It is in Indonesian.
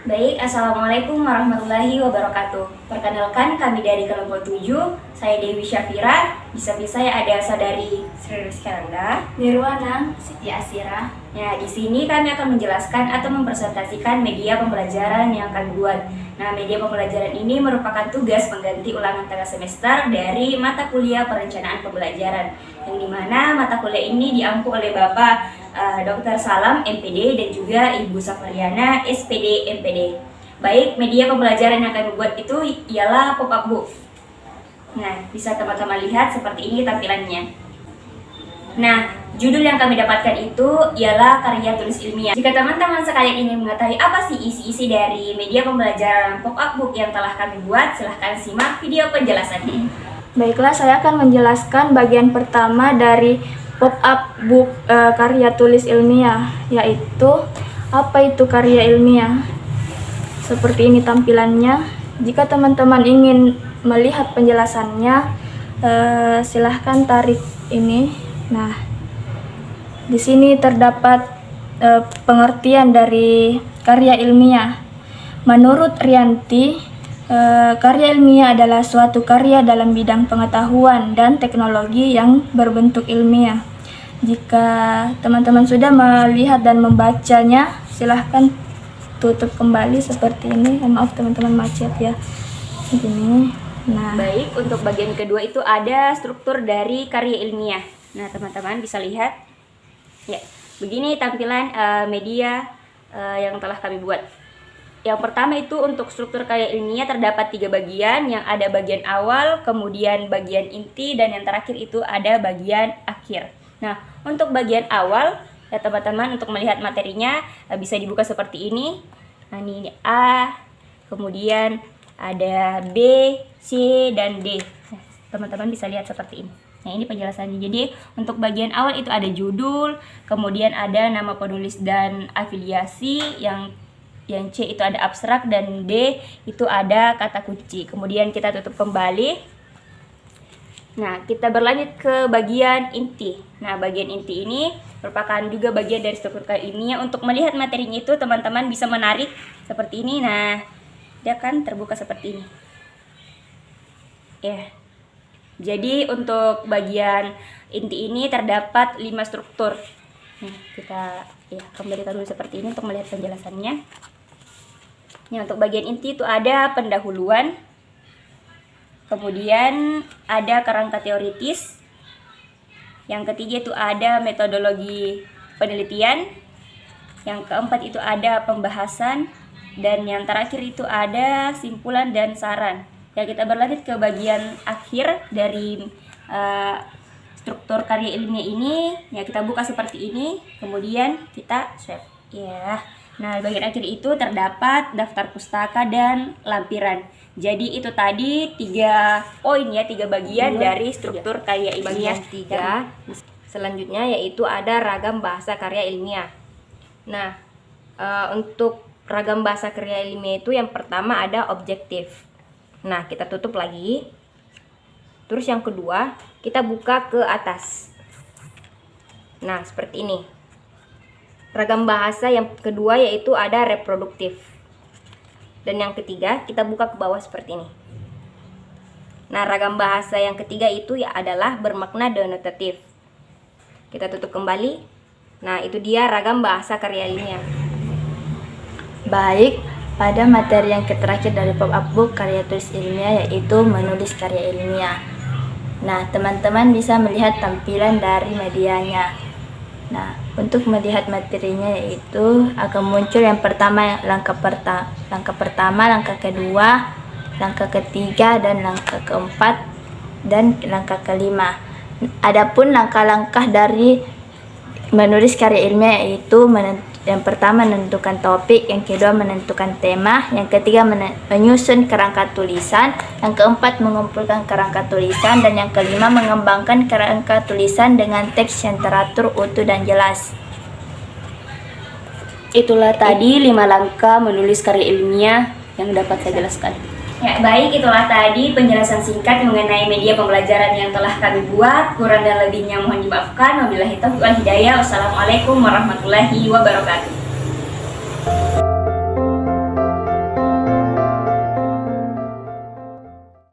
Baik, Assalamualaikum warahmatullahi wabarakatuh. Perkenalkan, kami dari kelompok 7, saya Dewi Syafira, di samping saya ada saudari Sri Rizky Rangga, Nirwana, Siti Asira. Nah, di sini kami akan menjelaskan atau mempresentasikan media pembelajaran yang kami buat. Nah, media pembelajaran ini merupakan tugas pengganti ulangan tengah semester dari mata kuliah perencanaan pembelajaran, yang dimana mata kuliah ini diampu oleh Bapak Dr. Salam MPD dan juga Ibu Safariana SPD MPD. Baik, media pembelajaran yang kami buat itu ialah pop-up book. Nah, bisa teman-teman lihat seperti ini tampilannya. Nah, judul yang kami dapatkan itu ialah karya tulis ilmiah. Jika teman-teman sekalian ingin mengetahui apa sih isi-isi dari media pembelajaran pop-up book yang telah kami buat, silahkan simak video penjelasannya. Baiklah, saya akan menjelaskan bagian pertama dari pop-up book karya tulis ilmiah, yaitu apa itu karya ilmiah. Seperti ini tampilannya. Jika teman-teman ingin melihat penjelasannya, silahkan tarik ini. Nah, di sini terdapat pengertian dari karya ilmiah. Menurut Rianti, karya ilmiah adalah suatu karya dalam bidang pengetahuan dan teknologi yang berbentuk ilmiah. Jika teman-teman sudah melihat dan membacanya, silahkan tutup kembali seperti ini. Maaf teman-teman, macet ya. Begini. Nah, Baik, untuk bagian kedua itu ada struktur dari karya ilmiah. Nah, teman-teman bisa lihat. Ya, begini tampilan media yang telah kami buat. Yang pertama itu untuk struktur karya ilmiah terdapat 3 bagian, yang ada bagian awal, kemudian bagian inti, dan yang terakhir itu ada bagian akhir. Nah, untuk bagian awal, ya teman-teman untuk melihat materinya bisa dibuka seperti ini. Nah, ini A, kemudian ada B, C, dan D. Nah, teman-teman bisa lihat seperti ini. Nah, ini penjelasannya. Jadi, untuk bagian awal itu ada judul, kemudian ada nama penulis dan afiliasi, yang C itu ada abstrak, dan D itu ada kata kunci. Kemudian kita tutup kembali. Nah, kita berlanjut ke bagian inti. Nah, bagian inti ini merupakan juga bagian dari struktur karya ilmiah. Untuk melihat materinya itu teman-teman bisa menarik seperti ini. Nah, dia kan terbuka seperti ini. Ya. Jadi untuk bagian inti ini terdapat 5 struktur. Nah, kita kembalikan dulu seperti ini untuk melihat penjelasannya. Nah, untuk bagian inti itu ada pendahuluan, kemudian ada kerangka teoritis, yang ketiga itu ada metodologi penelitian, yang keempat itu ada pembahasan, dan yang terakhir itu ada simpulan dan saran. Ya, kita berlanjut ke bagian akhir dari struktur karya ilmiah ini. Ya, kita buka seperti ini, kemudian kita swipe. Ya. Nah, bagian akhir itu terdapat daftar pustaka dan lampiran. Jadi itu tadi 3 poin ya, 3 bagian dari struktur karya ilmiah. Bagian 3 selanjutnya yaitu ada ragam bahasa karya ilmiah. Nah, untuk ragam bahasa karya ilmiah itu yang pertama ada objektif. Nah, kita tutup lagi. Terus yang kedua, kita buka ke atas. Nah, seperti ini. Ragam bahasa yang kedua yaitu ada reproduktif. Dan yang ketiga, kita buka ke bawah seperti ini. Nah, ragam bahasa yang ketiga itu adalah bermakna denotatif. Kita tutup kembali. Nah, itu dia ragam bahasa karya ilmiah. baik, pada materi yang terakhir dari pop-up book karya tulis ilmiah yaitu menulis karya ilmiah. Nah, teman-teman bisa melihat tampilan dari medianya. Nah, untuk melihat materinya yaitu akan muncul yang pertama, langkah pertama, langkah kedua, langkah ketiga, dan langkah keempat, dan langkah kelima. Adapun langkah-langkah dari menulis karya ilmiah yaitu yang pertama menentukan topik, yang kedua menentukan tema, yang ketiga menyusun kerangka tulisan, yang keempat mengumpulkan kerangka tulisan, dan yang kelima mengembangkan kerangka tulisan dengan teks yang teratur, utuh, dan jelas. Itulah tadi 5 langkah menulis karya ilmiah yang dapat saya jelaskan. Ya, baik, itulah tadi penjelasan singkat mengenai media pembelajaran yang telah kami buat. Kurang dan lebihnya mohon dimaafkan. Wabillahi taufiq wal hidayah. Wassalamualaikum warahmatullahi wabarakatuh.